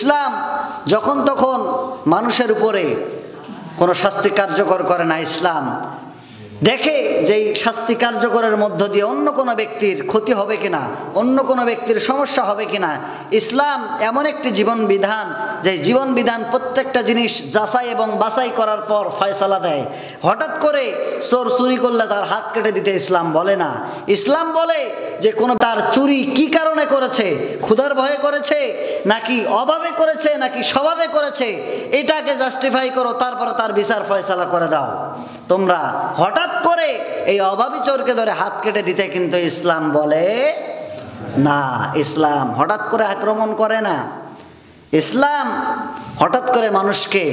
ইসলাম যখন তখন মানুষের উপরে কোনো শাস্তি কার্যকর করে না। ইসলাম দেখে যে এই শাস্তি কার্যকরের মধ্য দিয়ে অন্য কোনো ব্যক্তির ক্ষতি হবে কিনা, অন্য কোনো ব্যক্তির সমস্যা হবে কিনা। ইসলাম এমন একটি জীবন বিধান, যে জীবন বিধান প্রত্যেকটা জিনিস যাচাই এবং বাছাই করার পর ফয়সালা দেয়। হঠাৎ করে চোর চুরি করলে তার হাত কেটে দিতে ইসলাম বলে না। ইসলাম বলে যে কোনো তার চুরি কি কারণে করেছে, ক্ষুধার ভয়ে করেছে নাকি অভাবে করেছে নাকি স্বভাবে করেছে, এটাকে জাস্টিফাই করো, তারপরে তার বিচার ফয়সালা করে দাও। তোমরা হঠাৎ করে এই অভাবী চোরকে ধরে হাত কেটে দিতে কিন্তু ইসলাম বলে না। ইসলাম হঠাৎ করে আক্রমণ করে না। ইসলাম হঠাৎ করে মানুষকে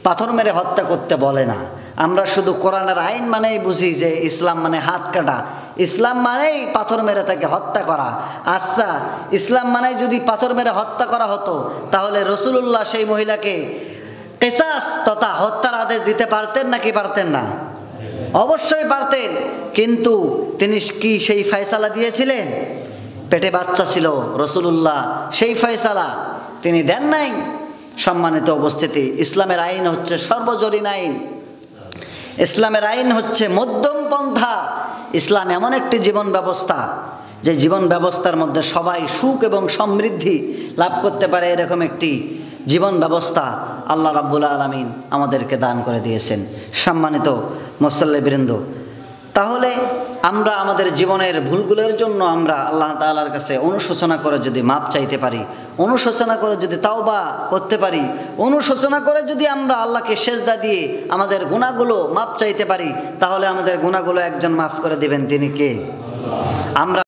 পাথর মেরে হত্যা করতে বলে না। আমরা শুধু কোরআনের আইন মানেই বুঝি যে ইসলাম মানে হাত কাটা, ইসলাম মানেই পাথর মেরে তাকে হত্যা করা। আচ্ছা, ইসলাম মানে যদি পাথর মেরে হত্যা করা হতো, তাহলে রাসূলুল্লাহ সেই মহিলাকে কিসাস তথা হত্যার আদেশ দিতে পারতেন নাকি পারতেন না? অবশ্যই পারতেন। কিন্তু তিনি কি সেই ফয়সালা দিয়েছিলেন? পেটে বাচ্চা ছিল রাসূলুল্লাহ, সেই ফয়সালা তিনি দেন নাই। সম্মানিত উপস্থিতি, ইসলামের আইন হচ্ছে সর্বজনীন আইন। ইসলামের আইন হচ্ছে মধ্যম পন্থা। ইসলাম এমন একটি জীবন ব্যবস্থা, যে জীবন ব্যবস্থার মধ্যে সবাই সুখ এবং সমৃদ্ধি লাভ করতে পারে, এরকম একটি জীবন ব্যবস্থা আল্লাহ রাব্বুল আলামিন আমাদেরকে দান করে দিয়েছেন। সম্মানিত মুসল্লিবৃন্দ, তাহলে আমরা আমাদের জীবনের ভুলগুলোর জন্য আমরা আল্লাহ তাআলার কাছে অনুশোচনা করে যদি মাপ চাইতে পারি, অনুশোচনা করে যদি তাওবা করতে পারি, অনুশোচনা করে যদি আমরা আল্লাহকে সেজদা দিয়ে আমাদের গুনাহগুলো মাপ চাইতে পারি, তাহলে আমাদের গুনাহগুলো একজন মাফ করে দিবেন। তিনি কে? আমরা